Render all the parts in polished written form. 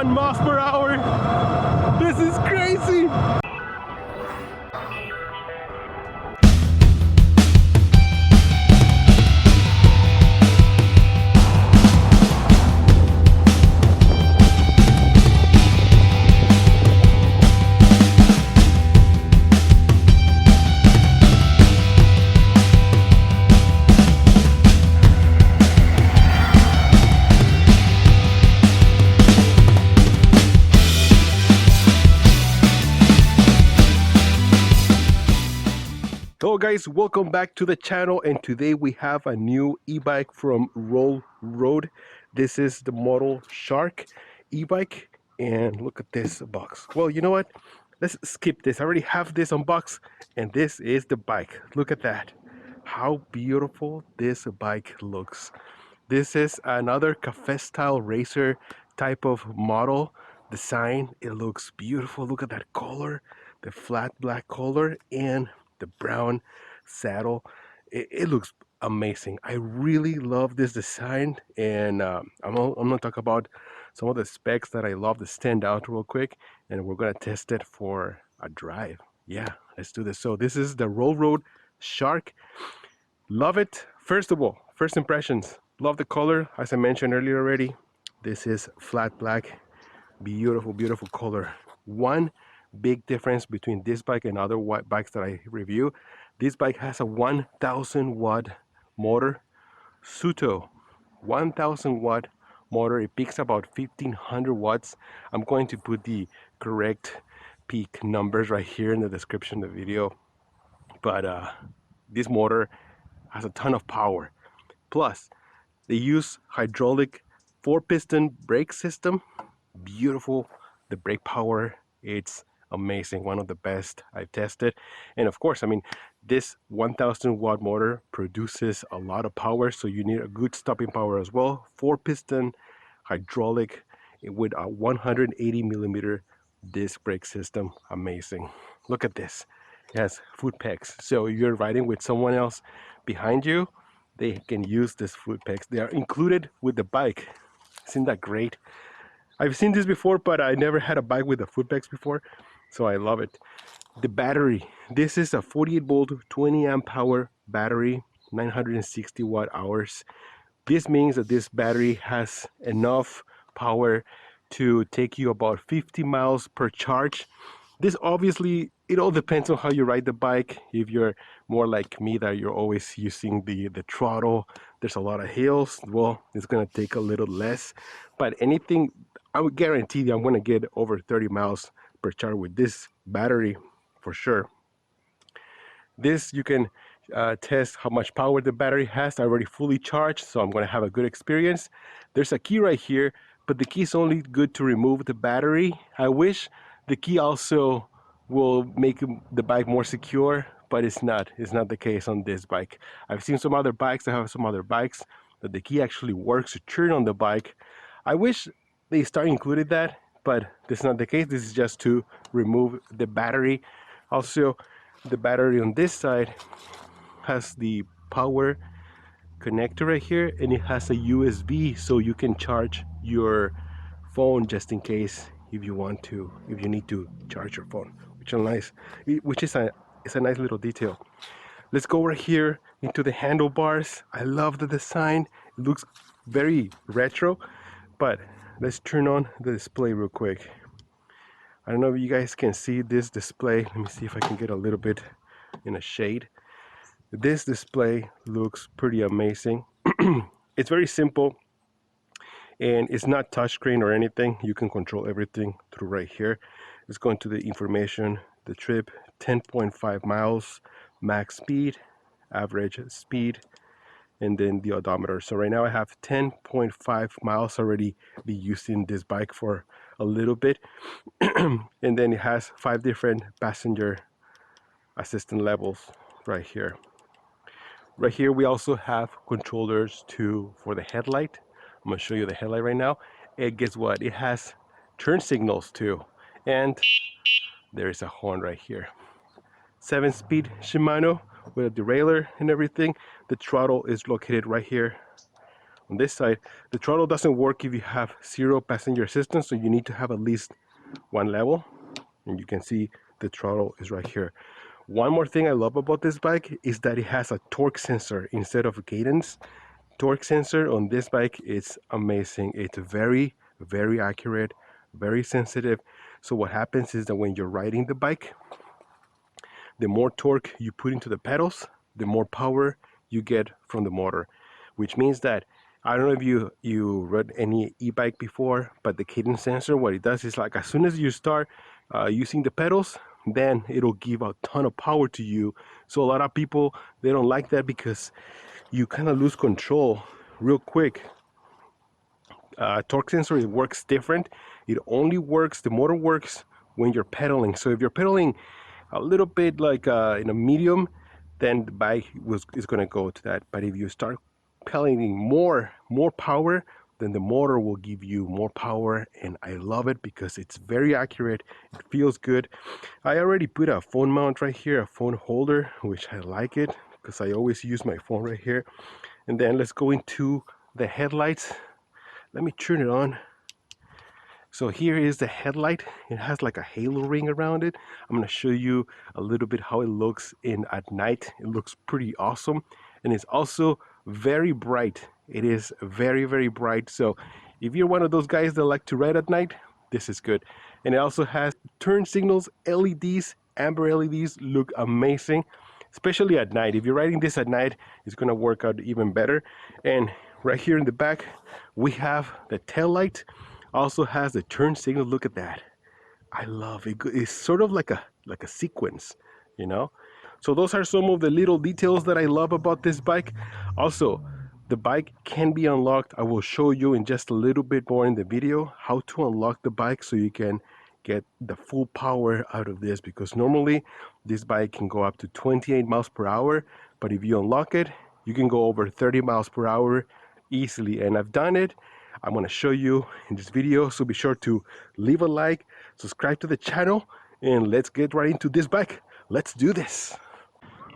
1 miles per hour. This is crazy. Hello guys, welcome back to the channel, and today we have a new e-bike from Offroad. This is the model Shark e-bike, and look at this box. Well, you know what? Let's skip this. I already have this unboxed, and this is the bike. Look at that. How beautiful this bike looks. This is another cafe style racer type of model design. It looks beautiful. Look at that color, the flat black color, and the brown saddle. It looks amazing. I really love this design, and I'm gonna talk about some of the specs that I love to stand out real quick, and we're gonna test it for a drive. Yeah, let's do this. So this is the Offroad Shark. Love it. First of all, first impressions, love the color. As I mentioned earlier already, this is flat black. Beautiful color. One big difference between this bike and other bikes that I review, this bike has a 1000 watt motor, Suto 1000 watt motor. It peaks about 1500 watts. I'm going to put the correct peak numbers right here in the description of the video, but this motor has a ton of power. Plus they use hydraulic 4-piston brake system. Beautiful. The brake power, it's amazing. One of the best I've tested. And of course, I mean, this 1000 watt motor produces a lot of power, so you need a good stopping power as well. 4-piston hydraulic with a 180 millimeter disc brake system. Amazing. Look at this. It has foot pegs, so if you're riding with someone else behind you, they can use this foot pegs. They are included with the bike. Isn't that great? I've seen this before, but I never had a bike with the foot pegs before, so I love it. The battery. This is a 48 volt, 20 amp hour battery, 960 watt hours. This means that this battery has enough power to take you about 50 miles per charge. This obviously, it all depends on how you ride the bike. If you're more like me, that you're always using the throttle, there's a lot of hills, well, it's gonna take a little less. But anything, I would guarantee that I'm gonna get over 30 miles per charge with this battery for sure. This, you can test how much power the battery has. I already fully charged, so I'm gonna have a good experience. There's a key right here, but the key is only good to remove the battery. I wish the key also will make the bike more secure, but it's not the case on this bike. I've seen some other bikes, I have some other bikes that the key actually works to turn on the bike. I wish they start included that, but this is not the case. This is just to remove the battery. Also, the battery on this side has the power connector right here, and it has a USB, so you can charge your phone just in case if you need to charge your phone, which is a nice little detail. Let's go right here into the handlebars. I love the design. It looks very retro, but let's turn on the display real quick. I don't know if you guys can see this display. Let me see if I can get a little bit in a shade. This display looks pretty amazing. It's very simple, and it's not touchscreen or anything. You can control everything through right here. Let's go into the information. The trip, 10.5 miles, max speed, average speed, and then the odometer. So right now I have 10.5 miles already be using this bike for a little bit. And then it has 5 different passenger assistant levels right here. Right here we also have controllers for the headlight. I'm gonna show you the headlight right now. And guess what? It has turn signals too. And there is a horn right here. 7-speed Shimano with a derailleur and everything. The throttle is located right here on this side. The throttle doesn't work if you have 0 passenger assistance, so you need to have at least one level. And you can see the throttle is right here. One more thing I love about this bike is that it has a torque sensor instead of a cadence. Torque sensor on this bike is amazing. It's very, very accurate, very sensitive. So what happens is that when you're riding the bike, the more torque you put into the pedals, the more power you get from the motor, which means that I don't know if you rode any e-bike before, but the cadence sensor, what it does is like as soon as you start using the pedals, then it'll give a ton of power to you. So a lot of people, they don't like that because you kind of lose control real quick. Torque sensor, it works different. It only works, the motor works when you're pedaling. So if you're pedaling a little bit like in a medium, then the bike is going to go to that. But if you start pedaling more power, then the motor will give you more power. And I love it because it's very accurate. It feels good. I already put a phone mount right here, a phone holder, which I like it because I always use my phone right here. And then let's go into the headlights. Let me turn it on. So here is the headlight. It has like a halo ring around it. I'm going to show you a little bit how it looks at night. It looks pretty awesome. And it's also very bright. It is very, very bright. So if you're one of those guys that like to ride at night, this is good. And it also has turn signals, LEDs, amber LEDs look amazing, especially at night. If you're riding this at night, it's going to work out even better. And right here in the back, we have the tail light. Also has the turn signal. Look at that. I love it. It's sort of like a sequence, you know. So those are some of the little details that I love about this bike. Also, the bike can be unlocked. I will show you in just a little bit more in the video how to unlock the bike so you can get the full power out of this, because normally this bike can go up to 28 miles per hour, but if you unlock it, you can go over 30 miles per hour easily. And I've done it. I'm going to show you in this video, so be sure to leave a like, subscribe to the channel, and let's get right into this bike. Let's do this.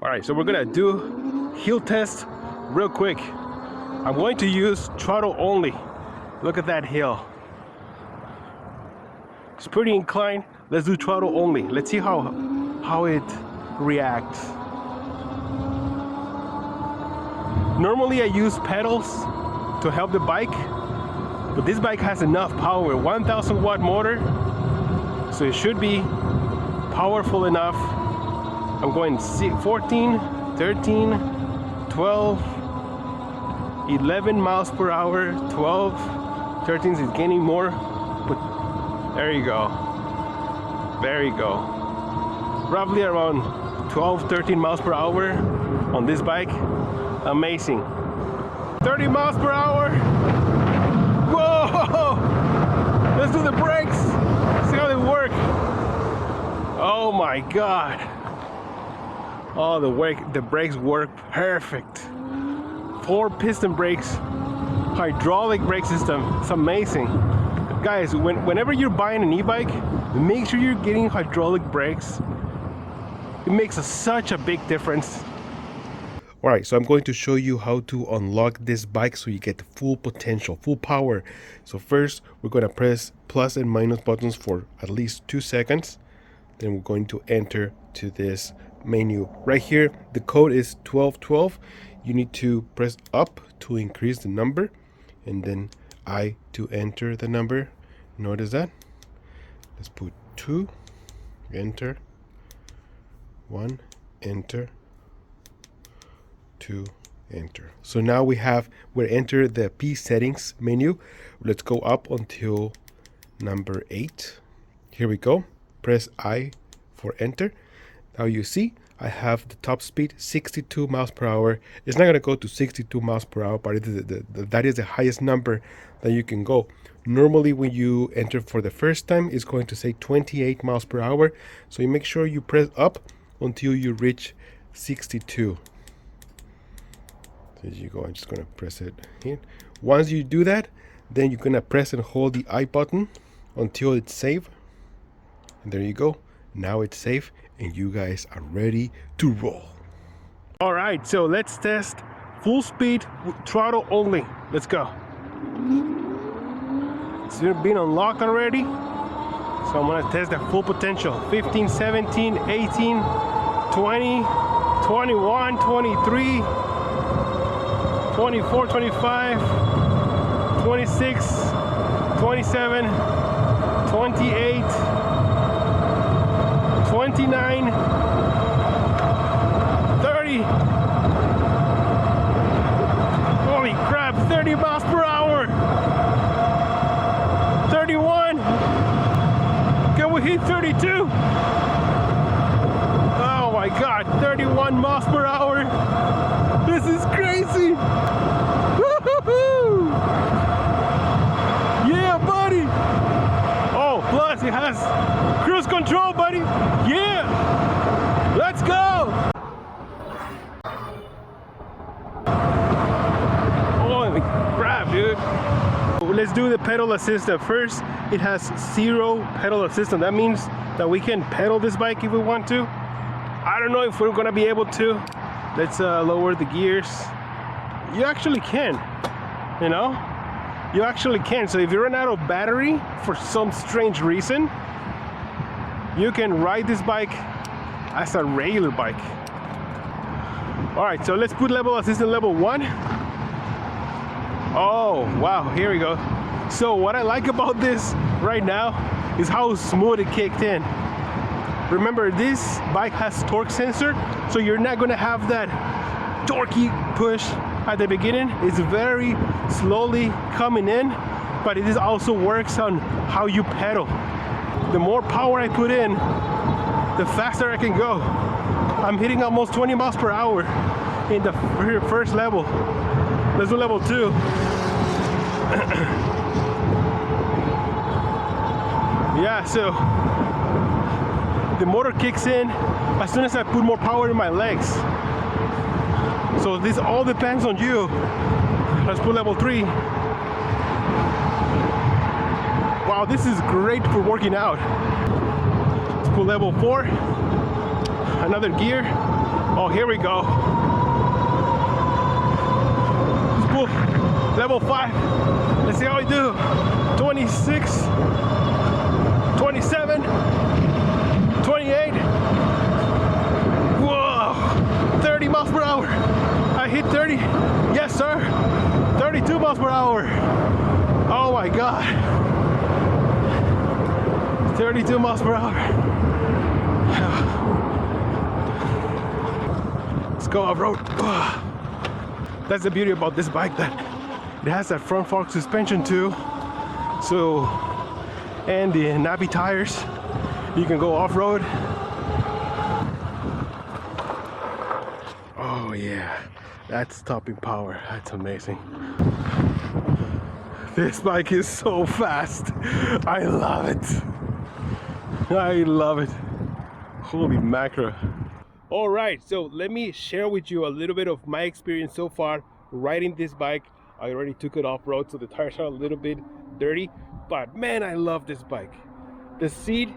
All right, so we're going to do hill test real quick. I'm going to use throttle only. Look at that hill. It's pretty inclined. Let's do throttle only. Let's see how it reacts. Normally I use pedals to help the bike, but this bike has enough power, 1000 watt motor, so it should be powerful enough. I'm going 14, 13, 12, 11 miles per hour, 12, 13 is gaining more, but there you go. There you go. Roughly around 12, 13 miles per hour on this bike. Amazing. 30 miles per hour. Whoa! Let's do the brakes. See how they work. Oh my God. Oh, the brakes work perfect. 4 piston brakes, hydraulic brake system. It's amazing. Guys, whenever you're buying an e-bike, make sure you're getting hydraulic brakes. It makes such a big difference. Alright, so I'm going to show you how to unlock this bike so you get the full potential, full power. So first, we're going to press plus and minus buttons for at least 2 seconds. Then we're going to enter to this menu. Right here, the code is 1212. You need to press up to increase the number, and then I to enter the number. Notice that. Let's put 2, enter, 1, enter, 2, enter. So now we're enter the P settings menu. Let's go up until number 8. Here we go. Press I for enter. Now you see I have the top speed 62 miles per hour. It's not going to go to 62 miles per hour, but that is the highest number that you can go. Normally when you enter for the first time, it's going to say 28 miles per hour. So you make sure you press up until you reach 62. There you go. I'm just going to press it in. Once you do that, then you're going to press and hold the I button until it's safe. And there you go. Now it's safe and you guys are ready to roll. All right, so let's test full speed with throttle only. Let's go. It's been unlocked already, so I'm gonna test the full potential. 15, 17, 18, 20, 21, 23, 24, 25, 26, 27, 28, 29, 30. Holy crap, 30 miles per hour. 31. Can we hit 32? Oh my God, 31 miles per hour. This is crazy. Woo-hoo-hoo. Yeah, buddy. Oh, plus it has cruise control, buddy. Yeah. Let's go. Holy crap, dude. Let's do the pedal assistant first. It has 0 pedal assistant. That means that we can pedal this bike if we want to. I don't know if we're gonna be able to. Let's lower the gears. You actually can, you know? You actually can. So if you run out of battery for some strange reason, you can ride this bike as a regular bike. All right, so let's put level assistant level 1. Oh, wow, here we go. So what I like about this right now is how smooth it kicked in. Remember, this bike has torque sensor, so you're not gonna have that torquey push at the beginning. It's very slowly coming in, but it also works on how you pedal. The more power I put in, the faster I can go. I'm hitting almost 20 miles per hour in the first level. Let's do level 2. Yeah, so the motor kicks in as soon as I put more power in my legs. So this all depends on you. Let's put level 3. Wow, this is great for working out. Let's put level 4. Another gear. Oh, here we go. Let's put level 5. Let's see how we do. 26, 27, 28. Whoa, 30 miles per hour. I hit 30. Yes, sir. 32 miles per hour. Oh my God. 32 miles per hour. Let's go off-road. That's the beauty about this bike, that it has that front fork suspension too. So, and the knobby tires, you can go off-road. Oh yeah, that's topping power. That's amazing. This bike is so fast. I love it. I love it. Holy macro. All right, so let me share with you a little bit of my experience so far riding this bike. I already took it off-road, so the tires are a little bit dirty, but man, I love this bike. The seat,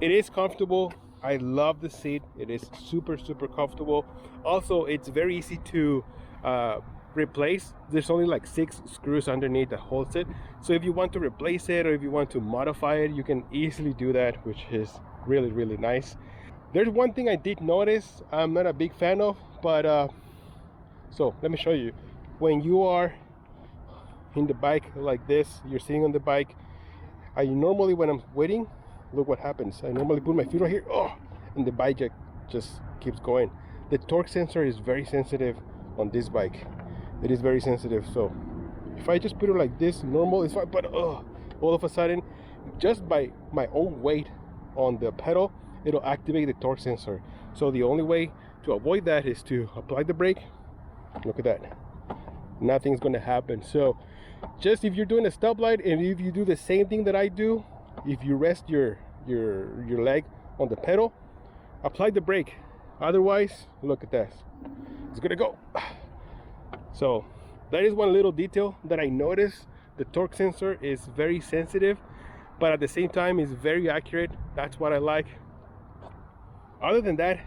it is comfortable. I love the seat. It is super comfortable. Also, it's very easy to replace. There's only like 6 screws underneath that holds it. So if you want to replace it or if you want to modify it, you can easily do that, which is really nice. There's one thing I did notice I'm not a big fan of, but so let me show you. When you are in the bike like this, you're sitting on the bike, I normally, when I'm waiting, look what happens. I normally put my feet right here, oh, and the bike just keeps going. The torque sensor is very sensitive on this bike. It is very sensitive, so if I just put it like this, normal, it's fine, but all of a sudden, just by my own weight on the pedal, it'll activate the torque sensor. So the only way to avoid that is to apply the brake. Look at that. Nothing's gonna happen. So just if you're doing a stoplight and if you do the same thing that I do, if you rest your leg on the pedal, apply the brake. Otherwise, look at this. It's gonna go. So that is one little detail that I noticed. The torque sensor is very sensitive, but at the same time is very accurate. That's what I like. Other than that,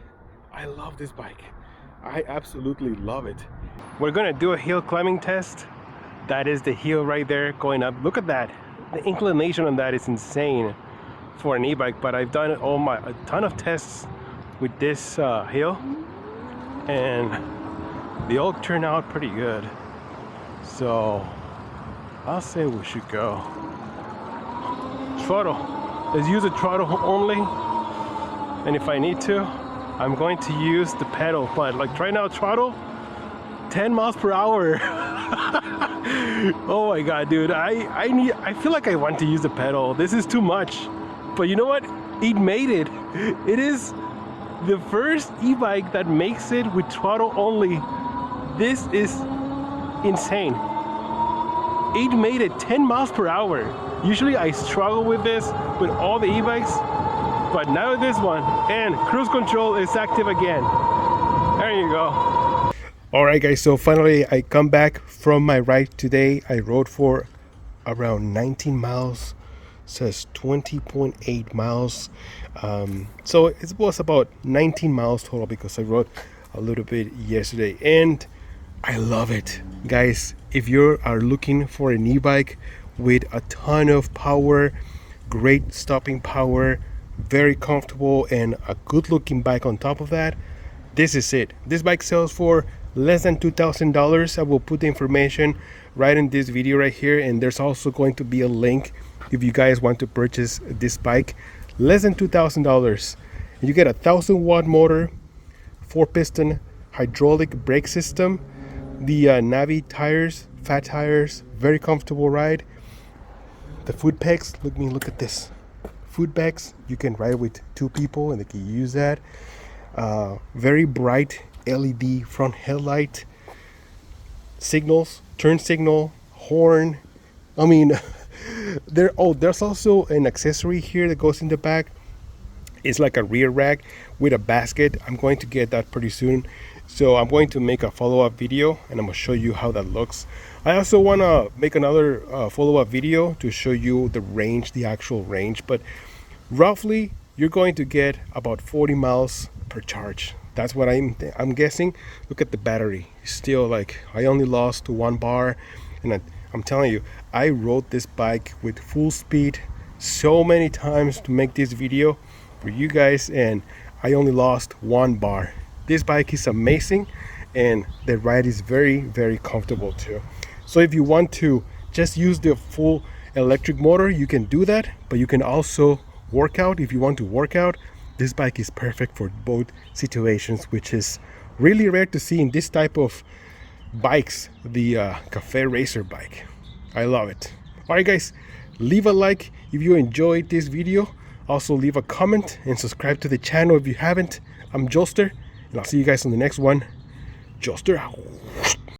I love this bike. I absolutely love it. We're gonna do a hill climbing test. That is the hill right there going up. Look at that. The inclination on that is insane for an e-bike, but I've done a ton of tests with this hill, and they all turn out pretty good. So I'll say we should go. Throttle. Let's use the throttle only, and if I need to, I'm going to use the pedal. But like right now, throttle 10 miles per hour. Oh my god, dude, I feel like I want to use the pedal. This is too much. But you know what? It made it. It is the first e-bike that makes it with throttle only. This is insane. It made it 10 miles per hour. Usually I struggle with this with all the e-bikes, but now this one, and cruise control is active again. There you go. All right, guys, so finally I come back from my ride today. I rode for around 19 miles. Says 20.8 miles. So it was about 19 miles total because I rode a little bit yesterday, and I love it. Guys, if you are looking for an e-bike with a ton of power, great stopping power, very comfortable, and a good looking bike on top of that, this is it. This bike sells for less than $2,000. I will put the information right in this video right here, and there's also going to be a link if you guys want to purchase this bike. Less than $2,000. You get a 1,000-watt motor, 4-piston hydraulic brake system, the Navi tires, fat tires, very comfortable ride. The foot pegs, look at this. Foot pegs, you can ride with 2 people and they can use that. Very bright LED front headlight, signals, turn signal, horn. I mean, there's also an accessory here that goes in the back. It's like a rear rack with a basket. I'm going to get that pretty soon, so I'm going to make a follow-up video and I'm going to show you how that looks. I also want to make another follow-up video to show you the range, the actual range, but roughly you're going to get about 40 miles per charge. That's what I'm guessing. Look at the battery. Still, like, I only lost 1 bar, and I'm telling you, I rode this bike with full speed so many times to make this video for you guys, and I only lost 1 bar. This bike is amazing, and the ride is very, very comfortable too. So if you want to just use the full electric motor, you can do that, but you can also work out. If you want to work out, this bike is perfect for both situations, which is really rare to see in this type of bikes, the cafe racer bike. I love it. All right, guys, leave a like if you enjoyed this video. Also leave a comment and subscribe to the channel if you haven't. I'm Joester, and I'll see you guys on the next one. Joester out.